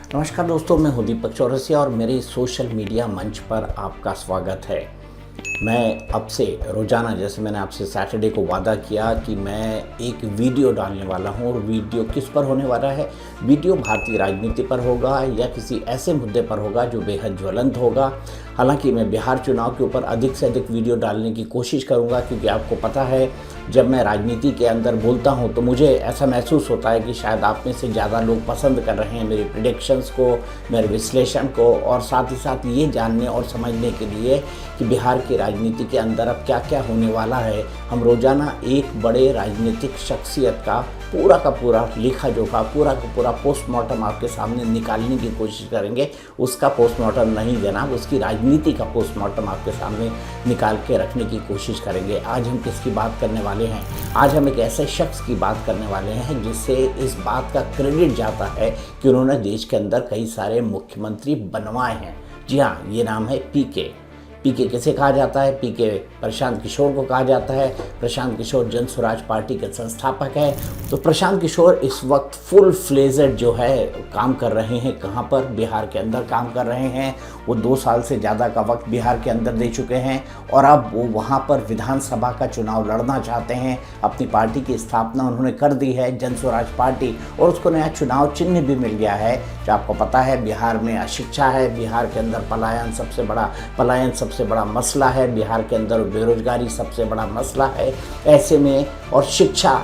नमस्कार दोस्तों, मैं हूं दीपक चौरसिया और मेरे सोशल मीडिया मंच पर आपका स्वागत है। मैं अब से रोज़ाना, जैसे मैंने आपसे सैटरडे को वादा किया कि मैं एक वीडियो डालने वाला हूं, और वीडियो किस पर होने वाला है। वीडियो भारतीय राजनीति पर होगा या किसी ऐसे मुद्दे पर होगा जो बेहद ज्वलंत होगा। हालांकि मैं बिहार चुनाव के ऊपर अधिक से अधिक वीडियो डालने की कोशिश करूंगा, क्योंकि आपको पता है जब मैं राजनीति के अंदर बोलता हूं तो मुझे ऐसा महसूस होता है कि शायद आप में से ज़्यादा लोग पसंद कर रहे हैं मेरी प्रेडिक्शंस को, मेरे विश्लेषण को, और साथ ही साथ ये जानने और समझने के लिए कि बिहार की राजनीति के अंदर अब क्या क्या होने वाला है। हम रोज़ाना एक बड़े राजनीतिक शख्सियत का पूरा लेखा जोखा, पूरा का पूरा पोस्टमार्टम आपके सामने निकालने की कोशिश करेंगे। उसका पोस्टमार्टम नहीं जनाब, उसकी राजनीति का पोस्टमार्टम आपके सामने निकाल के रखने की कोशिश करेंगे। आज हम किसकी बात करने वाले हैं? आज हम एक ऐसे शख्स की बात करने वाले हैं जिससे इस बात का क्रेडिट जाता है कि उन्होंने देश के अंदर कई सारे मुख्यमंत्री बनवाए हैं। जी हाँ, ये नाम है पीके। पीके किसे कहा जाता है? पीके प्रशांत किशोर को कहा जाता है। प्रशांत किशोर जन स्वराज पार्टी के संस्थापक हैं। तो प्रशांत किशोर इस वक्त फुल फ्लेजेड जो है काम कर रहे हैं। कहाँ पर? बिहार के अंदर काम कर रहे हैं। वो 2 साल से ज़्यादा का वक्त बिहार के अंदर दे चुके हैं और अब वो वहाँ पर विधानसभा का चुनाव लड़ना चाहते हैं। अपनी पार्टी की स्थापना उन्होंने कर दी है, जन स्वराज पार्टी, और उसको नया चुनाव चिन्ह भी मिल गया है। जो आपको पता है बिहार में अशिक्षा है, बिहार के अंदर पलायन सबसे बड़ा मसला है, बिहार के अंदर बेरोजगारी सबसे बड़ा मसला है। ऐसे में और शिक्षा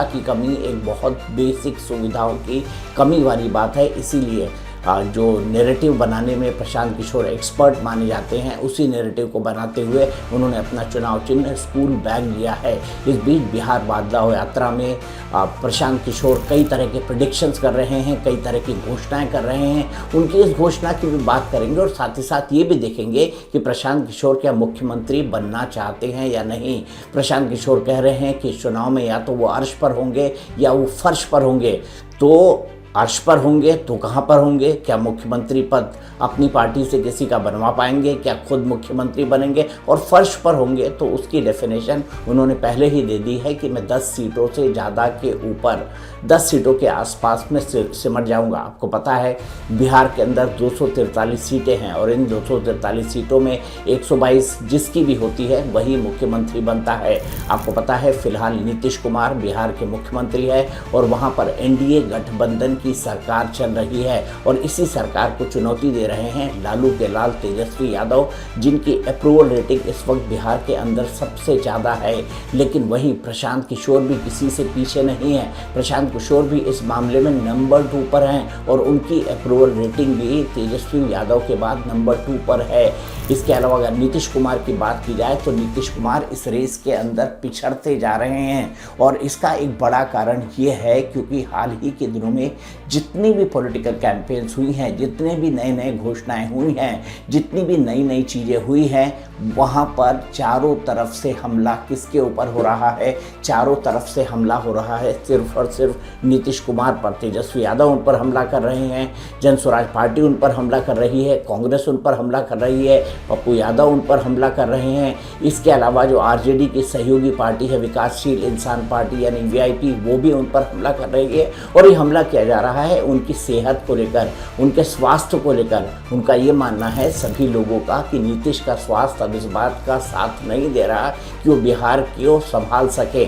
की कमी, एक बहुत बेसिक सुविधाओं की कमी वाली बात है। इसीलिए जो नैरेटिव बनाने में प्रशांत किशोर एक्सपर्ट माने जाते हैं, उसी नैरेटिव को बनाते हुए उन्होंने अपना चुनाव चिन्ह स्कूल बैग लिया है। इस बीच बिहार बदलाव यात्रा में प्रशांत किशोर कई तरह के प्रेडिक्शंस कर रहे हैं, कई तरह की घोषणाएं कर रहे हैं। उनकी इस घोषणा की भी बात करेंगे और साथ ही साथ ये भी देखेंगे कि प्रशांत किशोर क्या मुख्यमंत्री बनना चाहते हैं या नहीं। प्रशांत किशोर कह रहे हैं कि चुनाव में या तो वो अर्श पर होंगे या वो फर्श पर होंगे। तो अर्श पर होंगे तो कहाँ पर होंगे? क्या मुख्यमंत्री पद अपनी पार्टी से किसी का बनवा पाएंगे? क्या खुद मुख्यमंत्री बनेंगे? और फर्श पर होंगे तो उसकी डेफिनेशन उन्होंने पहले ही दे दी है कि मैं 10 सीटों से ज़्यादा के ऊपर, 10 सीटों के आसपास में सिमट जाऊंगा। आपको पता है बिहार के अंदर 243 सीटें हैं और इन 243 सीटों में 122 जिसकी भी होती है वही मुख्यमंत्री बनता है। आपको पता है फिलहाल नीतीश कुमार बिहार के मुख्यमंत्री है और वहाँ पर एनडीए गठबंधन की सरकार चल रही है और इसी सरकार को चुनौती दे रहे हैं लालू के लाल तेजस्वी यादव, जिनकी अप्रूवल रेटिंग इस वक्त बिहार के अंदर सबसे ज़्यादा है। लेकिन वहीं प्रशांत किशोर भी किसी से पीछे नहीं है। प्रशांत किशोर भी इस मामले में नंबर 2 पर हैं और उनकी अप्रूवल रेटिंग भी तेजस्वी यादव के बाद नंबर 2 पर है। इसके अलावा अगर नीतीश कुमार की बात की जाए तो नीतीश कुमार इस रेस के अंदर पिछड़ते जा रहे हैं और इसका एक बड़ा कारण ये है क्योंकि हाल ही के दिनों में जितनी भी पॉलिटिकल कैंपेन्स हुई हैं, जितने भी नए घोषणाएं हुई हैं, जितनी भी नई चीज़ें हुई हैं, वहाँ पर चारों तरफ से हमला किसके ऊपर हो रहा है? चारों तरफ से हमला हो रहा है सिर्फ और सिर्फ नीतीश कुमार पर। तेजस्वी यादव उन पर हमला कर रहे हैं, जन स्वराज पार्टी उन पर हमला कर रही है, कांग्रेस उन पर हमला कर रही है, पप्पू यादव उन पर हमला कर रहे हैं। इसके अलावा जो आरजेडी की सहयोगी पार्टी है, विकासशील इंसान पार्टी यानी वीआईपी, वो भी उन पर हमला कर रही है। और ये हमला किया जा रहा है उनकी सेहत को लेकर, उनके स्वास्थ्य को लेकर। उनका ये मानना है सभी लोगों का कि नीतीश का स्वास्थ्य अब इस बात का साथ नहीं दे रहा कि वो बिहार को संभाल सके।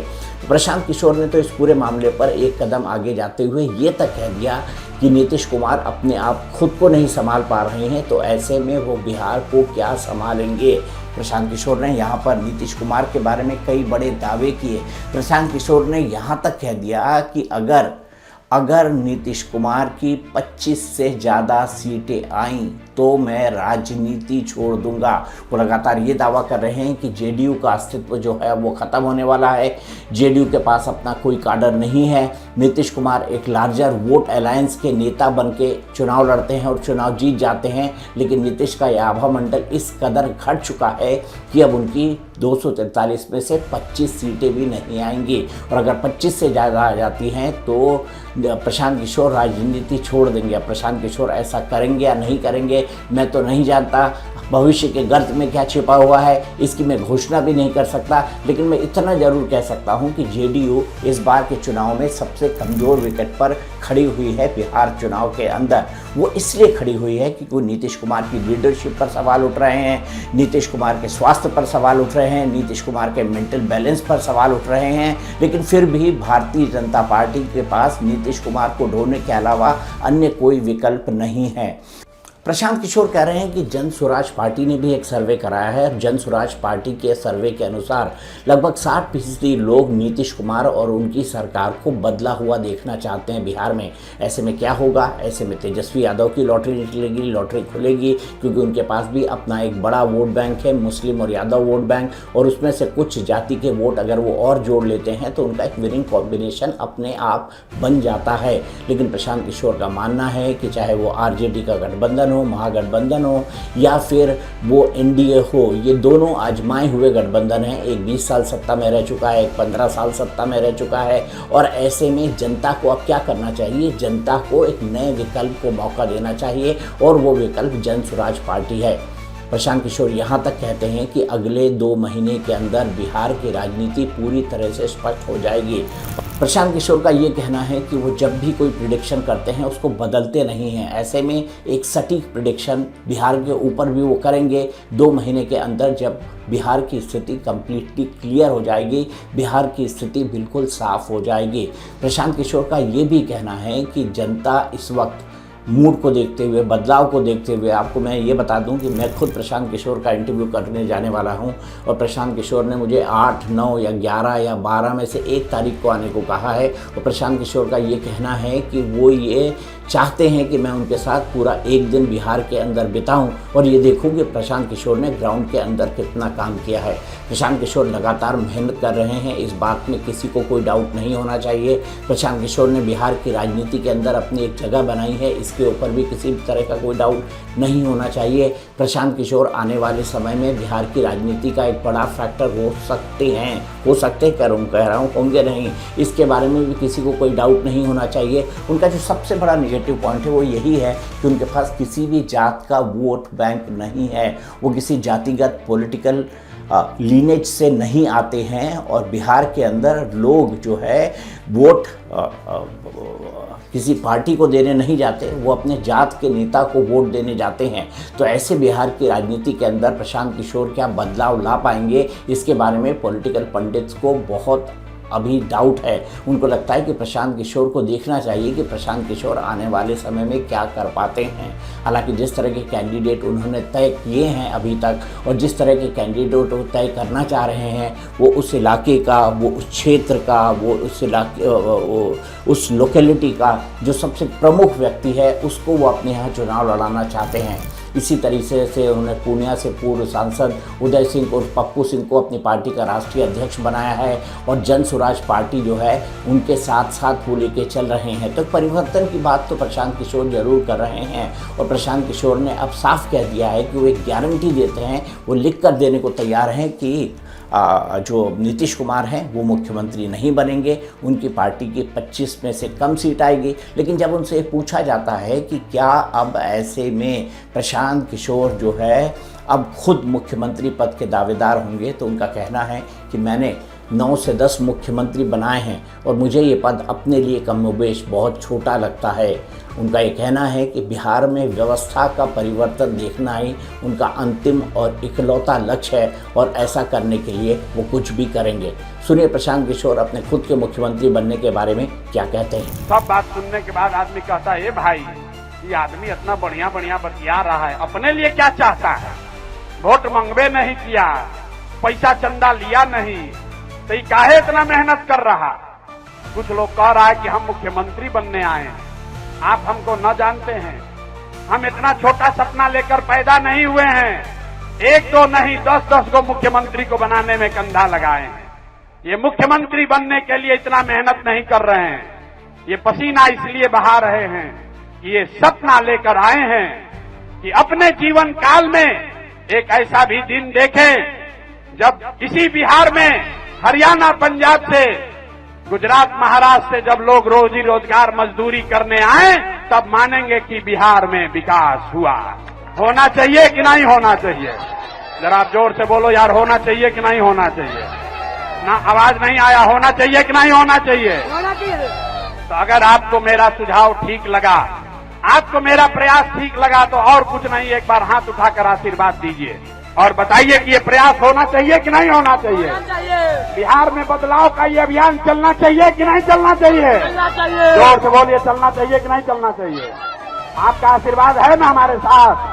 प्रशांत किशोर ने तो इस पूरे मामले पर एक कदम आगे जाते हुए ये तक कह दिया कि नीतीश कुमार अपने आप खुद को नहीं संभाल पा रहे हैं, तो ऐसे में वो बिहार को क्या संभालेंगे। प्रशांत किशोर ने यहाँ पर नीतीश कुमार के बारे में कई बड़े दावे किए। प्रशांत किशोर ने यहाँ तक कह दिया कि अगर नीतीश कुमार की 25 से ज़्यादा सीटें आईं तो मैं राजनीति छोड़ दूंगा। वो लगातार ये दावा कर रहे हैं कि जेडीयू का अस्तित्व जो है वो ख़त्म होने वाला है, जेडीयू के पास अपना कोई काडर नहीं है। नीतीश कुमार एक लार्जर वोट अलायंस के नेता बन के चुनाव लड़ते हैं और चुनाव जीत जाते हैं, लेकिन नीतीश का यह आभा मंडल इस कदर घट चुका है कि अब उनकी 243 में से 25 सीटें भी नहीं आएंगी और अगर 25 से ज़्यादा आ जाती हैं तो प्रशांत किशोर राजनीति छोड़ देंगे। प्रशांत किशोर ऐसा करेंगे या नहीं करेंगे मैं तो नहीं जानता भविष्य के गर्त में क्या छिपा हुआ है, इसकी मैं घोषणा भी नहीं कर सकता, लेकिन मैं इतना जरूर कह सकता हूं कि जेडीयू इस बार के चुनाव में सबसे कमजोर विकेट पर खड़ी हुई है बिहार चुनाव के अंदर। वो इसलिए खड़ी हुई है क्योंकि नीतीश कुमार की लीडरशिप पर सवाल उठ रहे हैं, नीतीश कुमार के स्वास्थ्य पर सवाल उठ रहे हैं, नीतीश कुमार के मेंटल बैलेंस पर सवाल उठ रहे हैं, लेकिन फिर भी भारतीय जनता पार्टी के पास नीतीश कुमार को ढोने के अलावा अन्य कोई विकल्प नहीं है। प्रशांत किशोर कह रहे हैं कि जन स्वराज पार्टी ने भी एक सर्वे कराया है और जन स्वराज पार्टी के सर्वे के अनुसार लगभग 60% लोग नीतीश कुमार और उनकी सरकार को बदला हुआ देखना चाहते हैं बिहार में। ऐसे में क्या होगा? ऐसे में तेजस्वी यादव की लॉटरी निकलेगी, लॉटरी खुलेगी, क्योंकि उनके पास भी अपना एक बड़ा वोट बैंक है, मुस्लिम और यादव वोट बैंक, और उसमें से कुछ जाति के वोट अगर वो और जोड़ लेते हैं तो उनका एक विनिंग कॉम्बिनेशन अपने आप बन जाता है। लेकिन प्रशांत किशोर का मानना है कि चाहे वो आरजेडी का गठबंधन हो, महागठबंधन हो या फिर वो एनडीए हो, ये दोनों आजमाए हुए गठबंधन हैं। एक 20 साल सत्ता में रह चुका है, एक 15 साल सत्ता में रह चुका है, और ऐसे में जनता को अब क्या करना चाहिए? जनता को एक नए विकल्प को मौका देना चाहिए और वो विकल्प जन स्वराज पार्टी है। प्रशांत किशोर यहाँ तक कहते हैं कि अगले 2 महीने के अंदर बिहार की राजनीति पूरी तरह से स्पष्ट हो जाएगी। प्रशांत किशोर का ये कहना है कि वो जब भी कोई प्रिडिक्शन करते हैं उसको बदलते नहीं हैं। ऐसे में एक सटीक प्रिडिक्शन बिहार के ऊपर भी वो करेंगे 2 महीने के अंदर, जब बिहार की स्थिति कंप्लीटली क्लियर हो जाएगी, बिहार की स्थिति बिल्कुल साफ हो जाएगी। प्रशांत किशोर का ये भी कहना है कि जनता इस वक्त मूड को देखते हुए, बदलाव को देखते हुए, आपको मैं ये बता दूं कि मैं खुद प्रशांत किशोर का इंटरव्यू करने जाने वाला हूं और प्रशांत किशोर ने मुझे 8, 9 या 11 या 12 में से 1 तारीख को आने को कहा है। और प्रशांत किशोर का ये कहना है कि वो ये चाहते हैं कि मैं उनके साथ पूरा 1 दिन बिहार के अंदर बिताऊं और ये देखूं कि प्रशांत किशोर ने ग्राउंड के अंदर कितना काम किया है। प्रशांत किशोर लगातार मेहनत कर रहे हैं, इस बात में किसी को कोई डाउट नहीं होना चाहिए। प्रशांत किशोर ने बिहार की राजनीति के अंदर अपनी एक जगह बनाई है, इसके ऊपर भी किसी भी तरह का कोई डाउट नहीं होना चाहिए। प्रशांत किशोर आने वाले समय में बिहार की राजनीति का एक बड़ा फैक्टर हो सकते हैं, कह रहा हूँ होंगे नहीं, इसके बारे में भी किसी को कोई डाउट नहीं होना चाहिए। उनका जो सबसे बड़ा नेगेटिव पॉइंट है वो यही है कि उनके पास किसी भी जात का वोट बैंक नहीं है, वो किसी जातिगत पॉलिटिकल लीनेज से नहीं आते हैं और बिहार के अंदर लोग जो है वोट किसी पार्टी को देने नहीं जाते, वो अपने जात के नेता को वोट देने जाते हैं। तो ऐसे बिहार की राजनीति के अंदर प्रशांत किशोर क्या बदलाव ला पाएंगे, इसके बारे में पॉलिटिकल पंडित्स को बहुत अभी डाउट है। उनको लगता है कि प्रशांत किशोर को देखना चाहिए कि प्रशांत किशोर आने वाले समय में क्या कर पाते हैं। हालांकि जिस तरह के कैंडिडेट उन्होंने तय किए हैं अभी तक और जिस तरह के कैंडिडेट वो तय करना चाह रहे हैं, वो उस इलाके का, वो उस क्षेत्र का, वो उस इलाके उस लोकेलिटी का जो सबसे प्रमुख व्यक्ति है उसको वो अपने यहाँ चुनाव लड़ाना चाहते हैं। इसी तरीके से उन्होंने पूर्णिया से पूर्व सांसद उदय सिंह और पप्पू सिंह को अपनी पार्टी का राष्ट्रीय अध्यक्ष बनाया है और जन स्वराज पार्टी जो है उनके साथ साथ वो लेके चल रहे हैं। तो परिवर्तन की बात तो प्रशांत किशोर जरूर कर रहे हैं और प्रशांत किशोर ने अब साफ कह दिया है कि वो एक गारंटी देते हैं, वो लिख कर देने को तैयार हैं कि जो नीतीश कुमार हैं वो मुख्यमंत्री नहीं बनेंगे, उनकी पार्टी की 25 में से कम सीट आएगी। लेकिन जब उनसे पूछा जाता है कि क्या अब ऐसे में प्रशांत किशोर जो है अब खुद मुख्यमंत्री पद के दावेदार होंगे, तो उनका कहना है कि मैंने 9 से 10 मुख्यमंत्री बनाए हैं और मुझे ये पद अपने लिए कमोबेश बहुत छोटा लगता है। उनका ये कहना है कि बिहार में व्यवस्था का परिवर्तन देखना ही उनका अंतिम और इकलौता लक्ष्य है और ऐसा करने के लिए वो कुछ भी करेंगे। सुनिए प्रशांत किशोर अपने खुद के मुख्यमंत्री बनने के बारे में क्या कहते हैं। सब बात सुनने के बाद आदमी कहता है, भाई ये आदमी इतना बढ़िया बढ़िया बतिया रहा है, अपने लिए क्या चाहता है? वोट मंगवे नहीं किया, पैसा चंदा लिया नहीं, तो ये काहे इतना मेहनत कर रहा? कुछ लोग कह रहा है कि हम मुख्यमंत्री बनने आए हैं, आप हमको न जानते हैं, हम इतना छोटा सपना लेकर पैदा नहीं हुए हैं, 1-2 नहीं 10-10 को मुख्यमंत्री को बनाने में कंधा लगाए हैं। ये मुख्यमंत्री बनने के लिए इतना मेहनत नहीं कर रहे हैं, ये पसीना इसलिए बहा रहे हैं कि ये सपना लेकर आए हैं कि अपने जीवन काल में एक ऐसा भी दिन देखें जब इसी बिहार में हरियाणा, पंजाब से, गुजरात, महाराष्ट्र से जब लोग रोजी रोजगार मजदूरी करने आए तब मानेंगे कि बिहार में विकास हुआ। होना चाहिए कि नहीं होना चाहिए? जरा आप जोर से बोलो यार, होना चाहिए कि नहीं होना चाहिए? ना आवाज नहीं आया, होना चाहिए कि नहीं होना चाहिए? होना चाहिए। तो अगर आपको मेरा सुझाव ठीक लगा, आपको मेरा प्रयास ठीक लगा, तो और कुछ नहीं, एक बार हाथ उठाकर आशीर्वाद दीजिए और बताइए कि ये प्रयास होना चाहिए कि नहीं होना चाहिए? होना चाहिए। बिहार में बदलाव का ये अभियान चलना चाहिए कि नहीं चलना चाहिए? होना चाहिए। जोर से बोलिए, चलना चाहिए कि नहीं चलना चाहिए? आपका आशीर्वाद है ना हमारे साथ?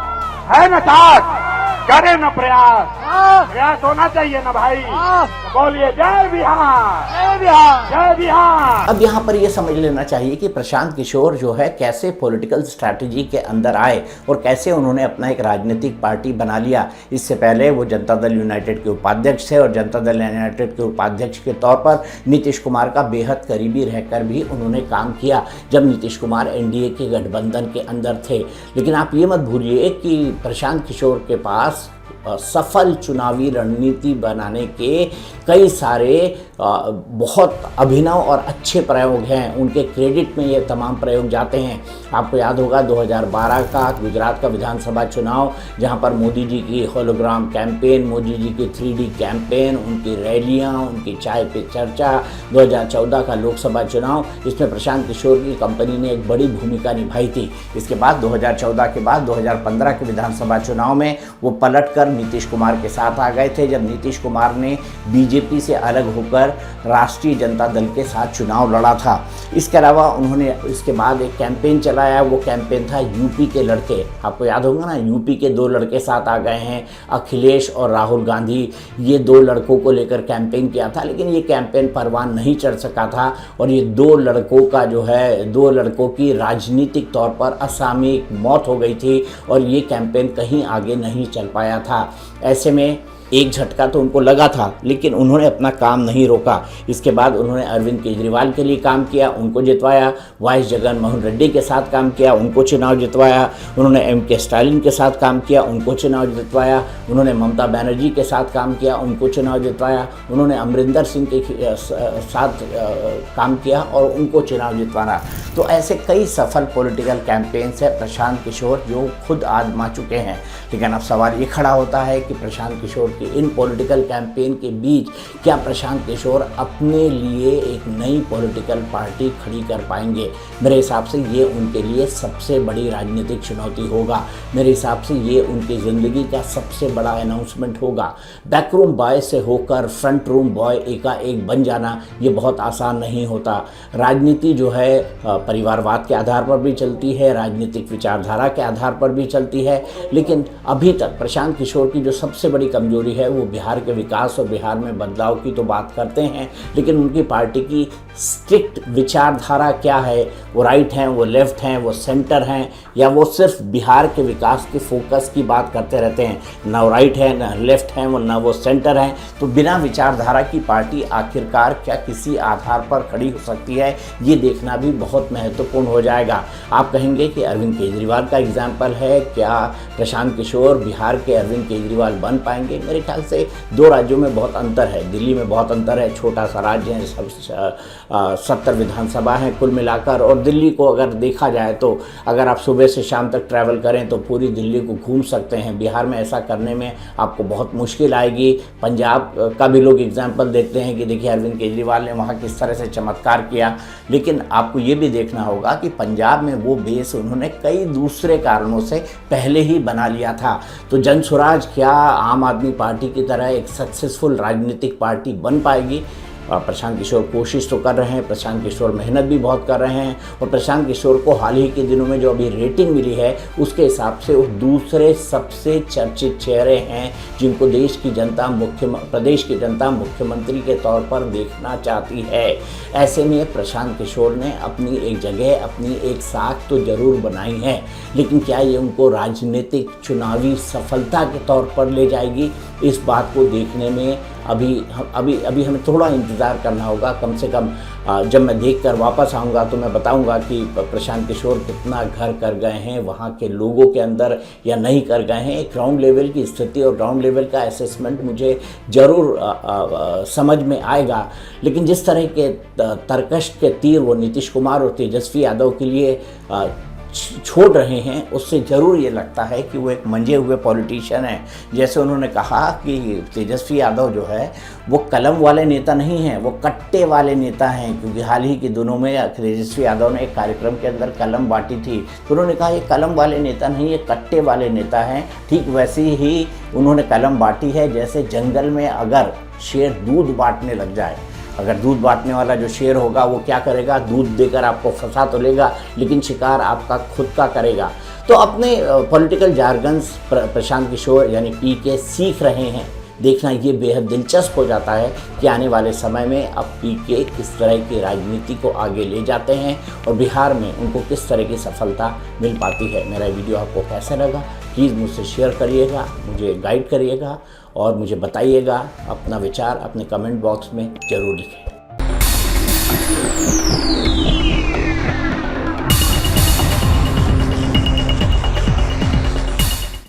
है ना साथ? करें ना प्रयास? हाँ, प्रयास होना चाहिए ना भाई? हाँ। तो बोलिए जय बिहार, जय बिहार। जय बिहार। अब यहाँ पर यह समझ लेना चाहिए कि प्रशांत किशोर जो है कैसे पॉलिटिकल स्ट्रैटेजी के अंदर आए और कैसे उन्होंने अपना एक राजनीतिक पार्टी बना लिया। इससे पहले वो जनता दल यूनाइटेड के उपाध्यक्ष थे और जनता दल यूनाइटेड के उपाध्यक्ष के तौर पर नीतीश कुमार का बेहद करीबी रहकर भी उन्होंने काम किया जब नीतीश कुमार एनडीए के गठबंधन के अंदर थे। लेकिन आप ये मत भूलिए कि प्रशांत किशोर के पास सफल चुनावी रणनीति बनाने के कई सारे बहुत अभिनव और अच्छे प्रयोग हैं। उनके क्रेडिट में ये तमाम प्रयोग जाते हैं। आपको याद होगा 2012 का गुजरात का विधानसभा चुनाव, जहां पर मोदी जी की होलोग्राम कैंपेन, मोदी जी की 3D कैंपेन, उनकी रैलियां, उनकी चाय पे चर्चा, 2014 का लोकसभा चुनाव, इसमें प्रशांत किशोर की कंपनी ने एक बड़ी भूमिका निभाई थी। इसके बाद 2014 के बाद 2015 के विधानसभा चुनाव में वो पलटकर नीतीश कुमार के साथ आ गए थे, जब नीतीश कुमार ने बीजेपी से अलग होकर राष्ट्रीय जनता दल के साथ चुनाव लड़ा था। इसके अलावा उन्होंने इसके बाद एक कैंपेन चलाया, वो कैंपेन था यूपी के लड़के। आपको याद होगा ना, यूपी के 2 लड़के साथ आ गए हैं, अखिलेश और राहुल गांधी। ये 2 लड़कों को लेकर कैंपेन किया था, लेकिन ये कैंपेन परवान नहीं चढ़ सका था और ये 2 लड़कों का जो है 2 लड़कों की राजनीतिक तौर पर असामयिक मौत हो गई थी और ये कैंपेन कहीं आगे नहीं चल पाया था। ऐसे में एक झटका तो उनको लगा था, लेकिन उन्होंने अपना काम नहीं रोका। इसके बाद उन्होंने अरविंद केजरीवाल के लिए काम किया, उनको जितवाया। वाइस जगन मोहन रेड्डी के साथ काम किया, उनको चुनाव जितवाया। उन्होंने MK स्टालिन के साथ काम किया, उनको चुनाव जितवाया। उन्होंने ममता बनर्जी के साथ काम किया, उनको चुनाव जितवाया। उन्होंने अमरिंदर सिंह के साथ काम किया और उनको चुनाव जितवाना। तो ऐसे कई सफल पॉलिटिकल कैंपेन्स है प्रशांत किशोर जो खुद आजमा चुके हैं। लेकिन अब सवाल ये खड़ा होता है कि प्रशांत किशोर की इन पॉलिटिकल कैंपेन के बीच क्या प्रशांत किशोर अपने लिए एक नई पॉलिटिकल पार्टी खड़ी कर पाएंगे? मेरे हिसाब से ये उनके लिए सबसे बड़ी राजनीतिक चुनौती होगा। मेरे हिसाब से ये उनकी ज़िंदगी का सबसे बड़ा अनाउंसमेंट होगा। बैकरूम बॉय से होकर फ्रंट रूम बॉय एकाएक बन जाना ये बहुत आसान नहीं होता। राजनीति जो है परिवारवाद के आधार पर भी चलती है, राजनीतिक विचारधारा के आधार पर भी चलती है। लेकिन अभी तक प्रशांत किशोर की जो सबसे बड़ी कमजोरी है वो बिहार के विकास और बिहार में बदलाव की तो बात करते हैं, लेकिन उनकी पार्टी की स्ट्रिक्ट विचारधारा क्या है? वो राइट हैं, वो लेफ्ट हैं, वो सेंटर हैं, या वो सिर्फ बिहार के विकास के फोकस की बात करते रहते हैं? ना वो राइट है, ना लेफ्ट हैं, वो ना वो सेंटर हैं। तो बिना विचारधारा की पार्टी आखिरकार क्या किसी आधार पर खड़ी हो सकती है, ये देखना भी बहुत महत्वपूर्ण हो जाएगा। आप कहेंगे कि अरविंद केजरीवाल का एग्जाम्पल है, क्या प्रशांत किशोर बिहार के अरविंद केजरीवाल बन पाएंगे? मेरे ख्याल से 2 राज्यों में बहुत अंतर है। दिल्ली में बहुत अंतर है, छोटा सा राज्य है, 70 विधानसभा हैं कुल मिलाकर, और दिल्ली को अगर देखा जाए तो अगर आप सुबह से शाम तक ट्रैवल करें तो पूरी दिल्ली को घूम सकते हैं। बिहार में ऐसा करने में आपको बहुत मुश्किल आएगी। पंजाब का भी लोग एग्जाम्पल देते हैं कि देखिए अरविंद केजरीवाल ने वहाँ किस तरह से चमत्कार किया, लेकिन आपको ये भी देखना होगा कि पंजाब में वो बेस उन्होंने कई दूसरे कारणों से पहले ही बना लिया था। तो जनसुराज क्या आम आदमी पार्टी की तरह एक सक्सेसफुल राजनीतिक पार्टी बन पाएगी? प्रशांत किशोर कोशिश तो कर रहे हैं, प्रशांत किशोर मेहनत भी बहुत कर रहे हैं, और प्रशांत किशोर को हाल ही के दिनों में जो अभी रेटिंग मिली है उसके हिसाब से वो दूसरे सबसे चर्चित चेहरे हैं जिनको देश की जनता प्रदेश की जनता मुख्यमंत्री के तौर पर देखना चाहती है। ऐसे में प्रशांत किशोर ने अपनी एक जगह, अपनी एक साख तो जरूर बनाई है, लेकिन क्या ये उनको राजनीतिक चुनावी सफलता के तौर पर ले जाएगी? इस बात को देखने में अभी हमें थोड़ा इंतज़ार करना होगा। कम से कम जब मैं देख कर वापस आऊँगा तो मैं बताऊँगा कि प्रशांत किशोर कितना घर कर गए हैं वहाँ के लोगों के अंदर या नहीं कर गए हैं। ग्राउंड लेवल की स्थिति और ग्राउंड लेवल का असेसमेंट मुझे ज़रूर समझ में आएगा। लेकिन जिस तरह के तर्कश के तीर वो नीतीश कुमार और तेजस्वी यादव के लिए छोड़ रहे हैं उससे ज़रूर ये लगता है कि वो एक मंजे हुए पॉलिटिशियन हैं। जैसे उन्होंने कहा कि तेजस्वी यादव जो है वो कलम वाले नेता नहीं हैं, वो कट्टे वाले नेता हैं, क्योंकि हाल ही के दिनों में तेजस्वी यादव ने एक कार्यक्रम के अंदर कलम बांटी थी, तो उन्होंने कहा ये कलम वाले नेता नहीं, ये कट्टे वाले नेता हैं। ठीक वैसे ही उन्होंने कलम बांटी है जैसे जंगल में अगर शेर दूध बांटने लग जाए, अगर दूध बांटने वाला जो शेर होगा वो क्या करेगा, दूध देकर आपको फंसा तो लेगा लेकिन शिकार आपका खुद का करेगा। तो अपने पॉलिटिकल जार्गन्स प्रशांत किशोर यानी पीके सीख रहे हैं। देखना ये बेहद दिलचस्प हो जाता है कि आने वाले समय में अब पीके किस तरह की राजनीति को आगे ले जाते हैं और बिहार में उनको किस तरह की सफलता मिल पाती है। मेरा वीडियो आपको कैसा लगा प्लीज़ मुझसे शेयर करिएगा, मुझे गाइड करिएगा और मुझे बताइएगा, अपना विचार अपने कमेंट बॉक्स में ज़रूर लिखें।